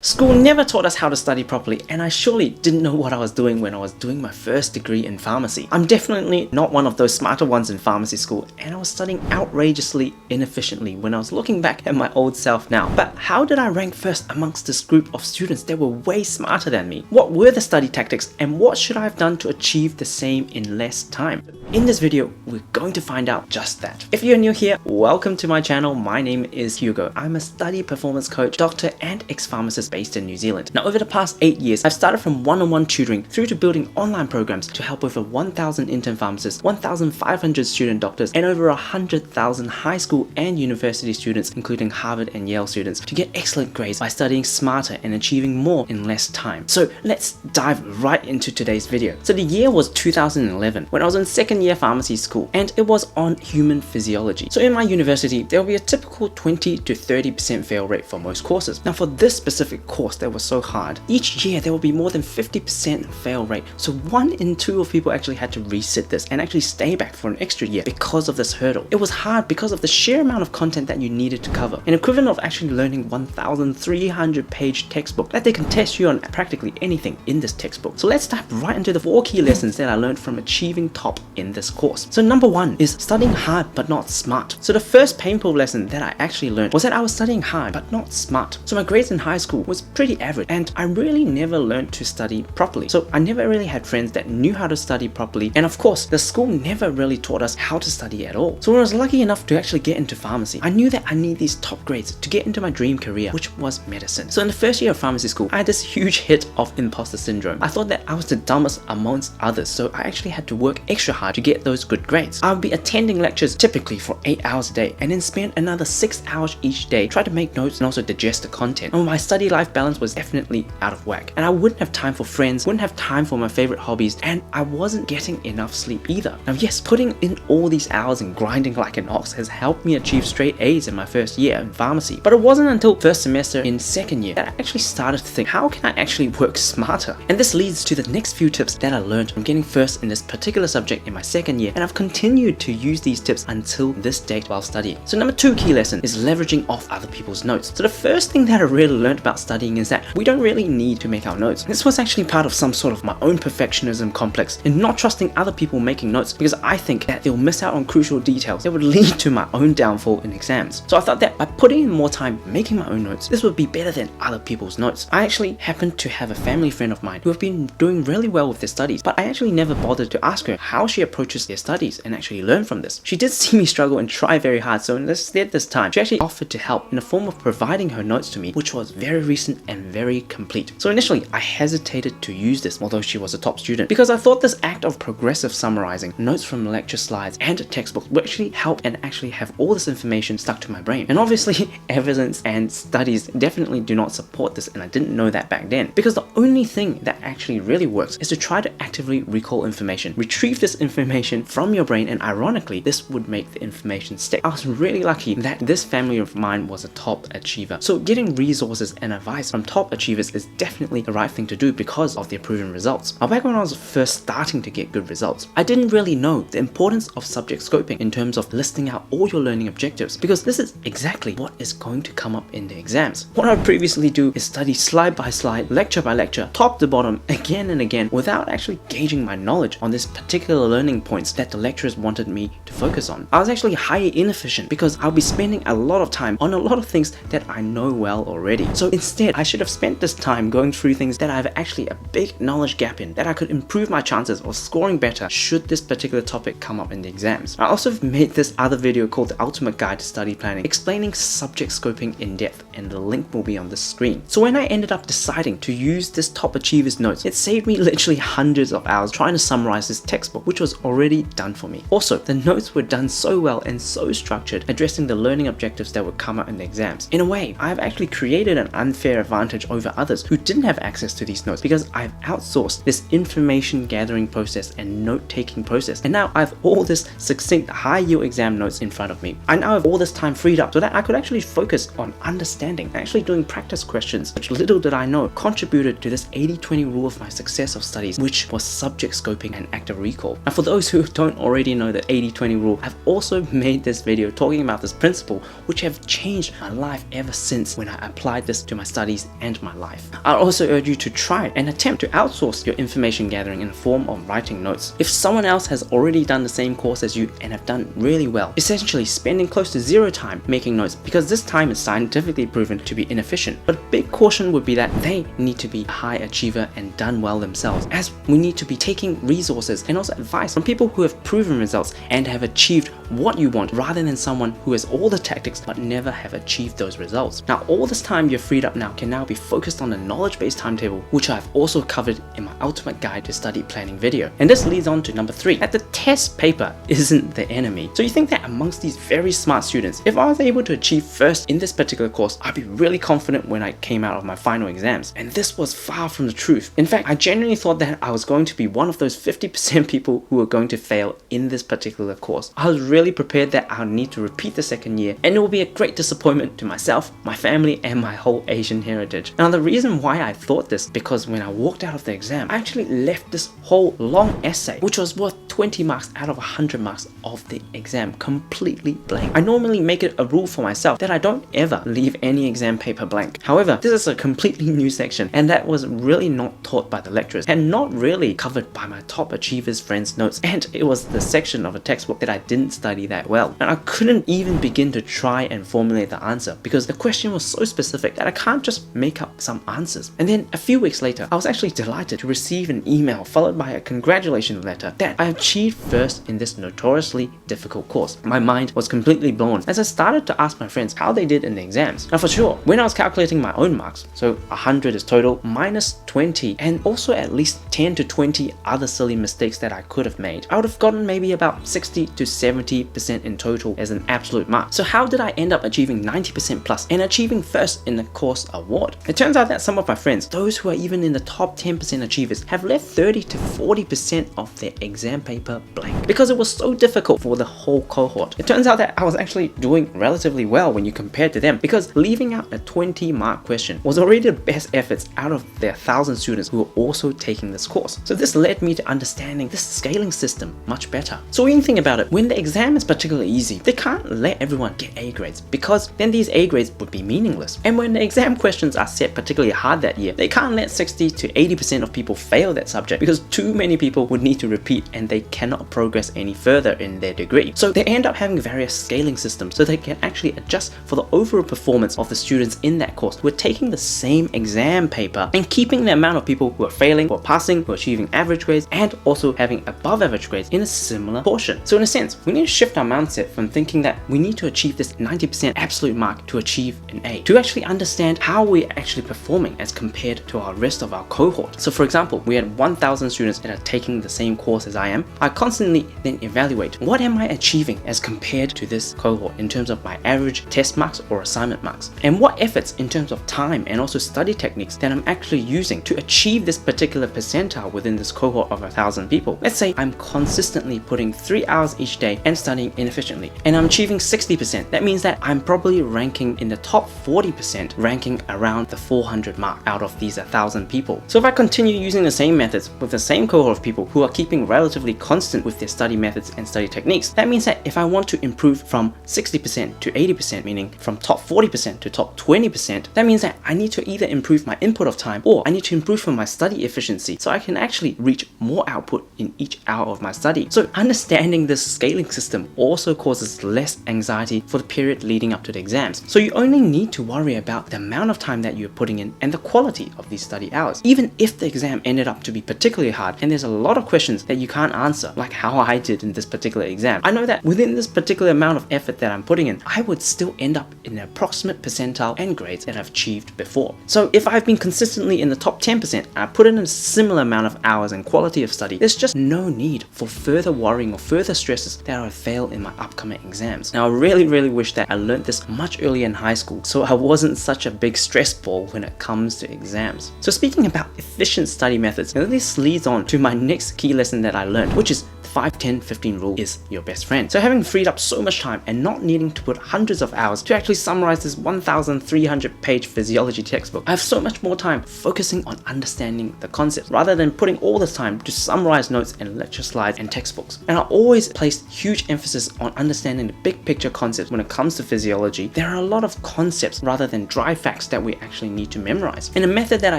School never taught us how to study properly, and I surely didn't know what I was doing when I was doing my first degree in pharmacy. I'm definitely not one of those smarter ones in pharmacy school, and I was studying outrageously inefficiently when I was looking back at my old self now. But how did I rank first amongst this group of students that were way smarter than me? What were the study tactics, and what should I have done to achieve the same in less time? In this video, we're going to find out just that. If you're new here, welcome to my channel. My name is Hugo. I'm a study performance coach, doctor, and ex-pharmacist based in New Zealand. Now, over the past 8 years, I've started from one-on-one tutoring through to building online programs to help over 1,000 intern pharmacists, 1,500 student doctors, and over 100,000 high school and university students, including Harvard and Yale students, to get excellent grades by studying smarter and achieving more in less time. So let's dive right into today's video. So the year was 2011 when I was in second year pharmacy school, and it was on human physiology. So in my university, there will be a typical 20 to 30% fail rate for most courses. Now, for this specific course that was so hard, each year there will be more than 50% fail rate. So 1 in 2 of people actually had to resit this and actually stay back for an extra year because of this hurdle. It was hard because of the sheer amount of content that you needed to cover, an equivalent of actually learning 1,300 page textbook that they can test you on practically anything in this textbook. So let's dive right into the 4 key lessons that I learned from achieving top in this course. So number 1 is studying hard but not smart. So the first painful lesson that I actually learned was that I was studying hard but not smart. So my grades in high school was pretty average, and I really never learned to study properly. So I never really had friends that knew how to study properly, and of course the school never really taught us how to study at all. So when I was lucky enough to actually get into pharmacy, I knew that I need these top grades to get into my dream career, which was medicine. So in the first year of pharmacy school, I had this huge hit of imposter syndrome. I thought that I was the dumbest amongst others, so I actually had to work extra hard to get those good grades. I would be attending lectures typically for 8 hours a day, and then spend another 6 hours each day trying to make notes and also digest the content. And my study life balance was definitely out of whack, and I wouldn't have time for friends, wouldn't have time for my favorite hobbies, and I wasn't getting enough sleep either. Now yes, putting in all these hours and grinding like an ox has helped me achieve straight A's in my first year in pharmacy, but it wasn't until first semester in second year that I actually started to think, how can I actually work smarter? And this leads to the next few tips that I learned from getting first in this particular subject in my second year, and I've continued to use these tips until this date while studying. So number 2 key lesson is leveraging off other people's notes. So the first thing that I really learned about studying is that we don't really need to make our notes. This was actually part of some sort of my own perfectionism complex in not trusting other people making notes, because I think that they'll miss out on crucial details that would lead to my own downfall in exams. So I thought that by putting in more time making my own notes, this would be better than other people's notes. I actually happened to have a family friend of mine who have been doing really well with their studies, but I actually never bothered to ask her how she approaches their studies and actually learn from this. She did see me struggle and try very hard, so instead this time she actually offered to help in the form of providing her notes to me, which was very recent and very complete. So initially I hesitated to use this, although she was a top student, because I thought this act of progressive summarizing notes from lecture slides and textbooks would actually help and actually have all this information stuck to my brain. And obviously evidence and studies definitely do not support this, and I didn't know that back then, because the only thing that actually really works is to try to actively recall information, retrieve this information from your brain, and ironically this would make the information stick. I was really lucky that this family of mine was a top achiever, so getting resources and advice from top achievers is definitely the right thing to do because of their proven results. Now, back when I was first starting to get good results, I didn't really know the importance of subject scoping in terms of listing out all your learning objectives, because this is exactly what is going to come up in the exams. What I would previously do is study slide by slide, lecture by lecture, top to bottom, again and again, without actually gauging my knowledge on this particular learning points that the lecturers wanted me to focus on. I was actually highly inefficient because I'll be spending a lot of time on a lot of things that I know well already. So instead, I should have spent this time going through things that I have actually a big knowledge gap in, that I could improve my chances of scoring better should this particular topic come up in the exams. I also made this other video called The Ultimate Guide to Study Planning, explaining subject scoping in depth, and the link will be on the screen. So when I ended up deciding to use this top achiever's notes, it saved me literally hundreds of hours trying to summarize this textbook, which was already done for me. Also, the notes were done so well and so structured, addressing the learning objectives that would come up in the exams. In a way, I've actually created an unfair advantage over others who didn't have access to these notes, because I've outsourced this information gathering process and note-taking process, and now I have all this succinct high-yield exam notes in front of me. I now have all this time freed up so that I could actually focus on understanding, actually doing practice questions, which little did I know contributed to this 80-20 rule of my success of studies, which was subject scoping and active recall. Now, for those who don't already know the 80-20 rule, I've also made this video talking about this principle, which have changed my life ever since when I applied this to my studies and my life. I'll also urge you to try and attempt to outsource your information gathering in the form of writing notes. If someone else has already done the same course as you and have done really well, essentially spending close to zero time making notes, because this time is scientifically proven to be inefficient. But a big caution would be that they need to be a high achiever and done well themselves, as we need to be taking resources and also advice from people who have proven results and have achieved what you want, rather than someone who has all the tactics but never have achieved those results. Now, all this time you're freed up now can now be focused on the knowledge-based timetable, which I've also covered in my ultimate guide to study planning video. And this leads on to number 3, that the test paper isn't the enemy. So you think that amongst these very smart students, if I was able to achieve first in this particular course, I'd be really confident when I came out of my final exams. And this was far from the truth. In fact, I genuinely thought that I was going to be one of those 50% people who were going to fail in this particular course. I was really prepared that I would need to repeat the second year, and it will be a great disappointment to myself, my family, and my whole Asian heritage. Now, the reason why I thought this, because when I walked out of the exam, I actually left this whole long essay, which was worth 20 marks out of 100 marks of the exam, completely blank. I normally make it a rule for myself that I don't ever leave any exam paper blank. However, this is a completely new section, and that was really not taught by the lecturers and not really covered by my top achievers friends' notes, and it was the section of a textbook that I didn't study that well, and I couldn't even begin to try and formulate the answer because the question was so specific that I can't just make up some answers. And then a few weeks later, I was actually delighted to receive an email followed by a congratulations letter that I achieved first in this notoriously difficult course. My mind was completely blown as I started to ask my friends how they did in the exams. Now, for sure, when I was calculating my own marks, so 100 is total minus 20, and also at least 10 to 20 other silly mistakes that I could have made, I would have gotten maybe about 60 to 70% in total as an absolute mark. So how did I end up achieving 90% plus and achieving first in the course award? It turns out that some of my friends, those who are even in the top 10% achievers, have left 30 to 40% of their exam paper blank because it was so difficult for the whole cohort. It turns out that I was actually doing relatively well when you compare to them, because leaving out a 20-mark question was already the best efforts out of their 1,000 students who were also taking this course. So this led me to understanding this scaling system much better. So when you think about it, when the exam is particularly easy, they can't let everyone get A grades, because then these A grades would be meaningless. And when the exam questions are set particularly hard that year, they can't let 60 to 80% of people fail that subject, because too many people would need to repeat and they cannot progress any further in their degree. So they end up having various scaling systems so they can actually adjust for the overall performance of the students in that course who are taking the same exam paper, and keeping the amount of people who are failing, who are passing, who are achieving average grades, and also having above average grades in a similar portion. So in a sense, we need to shift our mindset from thinking that we need to achieve this 90% absolute mark to achieve an A, to actually understand how we're actually performing as compared to our rest of our cohort. So for example, we had 1,000 students that are taking the same course as I am. I constantly then evaluate, what am I achieving as compared to this cohort in terms of my average test marks or assignment marks, and what efforts in terms of time and also study techniques that I'm actually using to achieve this particular percentile within this cohort of 1,000 people. Let's say I'm consistently putting 3 hours each day and studying inefficiently, and I'm achieving 60%. That means that I'm probably ranking in the top 40%, ranking around the 400 mark out of these 1,000 people. So if I continue using the same methods with the same cohort of people who are keeping relatively constant with their study methods and study techniques, that means that if I want to improve from 60% to 80%, meaning from top 40% to top 20%, that means that I need to either improve my input of time, or I need to improve from my study efficiency so I can actually reach more output in each hour of my study. So understanding this scaling system also causes less anxiety for the period leading up to the exams. So you only need to worry about the amount of time that you're putting in and the quality of these study hours. Even if the exam ended up to be particularly hard and there's a lot of questions that you can't answer, like how I did in this particular exam, I know that within this particular amount of effort that I'm putting in, I would still end up in the approximate percentile and grades that I've achieved before. So if I've been consistently in the top 10% and I put in a similar amount of hours and quality of study, there's just no need for further worrying or further stresses that I would fail in my upcoming exams. Now, I really wish that I learned this much earlier in high school, so I wasn't such a big stress ball when it comes to exams. So speaking about efficient study methods, this leads on to my next key lesson that I learned, which is 5-10-15 rule is your best friend. So having freed up so much time and not needing to put hundreds of hours to actually summarize this 1,300 page physiology textbook, I have so much more time focusing on understanding the concepts rather than putting all this time to summarize notes and lecture slides and textbooks. And I always placed huge emphasis on understanding the big picture concepts when it comes to physiology. There are a lot of concepts rather than dry facts that we actually need to memorize. And a method that I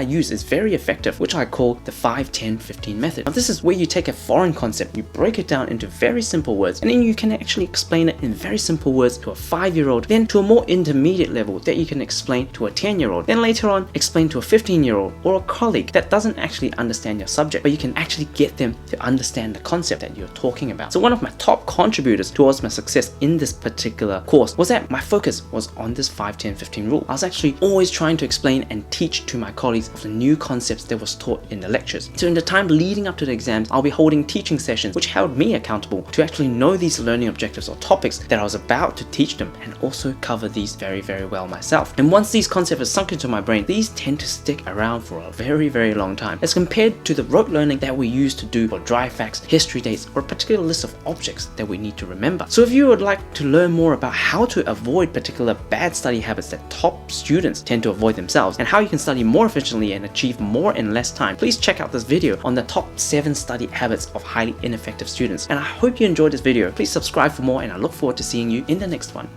use is very effective, which I call the 5-10-15 method. Now this is where you take a foreign concept, you break it down into very simple words, and then you can actually explain it in very simple words to a 5-year-old, then to a more intermediate level that you can explain to a 10-year-old, then later on explain to a 15-year-old or a colleague that doesn't actually understand your subject, but you can actually get them to understand the concept that you're talking about. So one of my top contributors towards my success in this particular course was that my focus was on this 5-10-15 rule. I was actually always trying to explain and teach to my colleagues of the new concepts that was taught in the lectures. So in the time leading up to the exams, I'll be holding teaching sessions which held me accountable to actually know these learning objectives or topics that I was about to teach them, and also cover these very well myself. And once these concepts are sunk into my brain, these tend to stick around for a very long time, as compared to the rote learning that we used to do for dry facts, history dates, or a particular list of objects that we need to remember. So if you would like to learn more about how to avoid particular bad study habits that top students tend to avoid themselves, and how you can study more efficiently and achieve more in less time, please check out this video on the top 7 study habits of highly ineffective students. And I hope you enjoyed this video. Please subscribe for more, and I look forward to seeing you in the next one.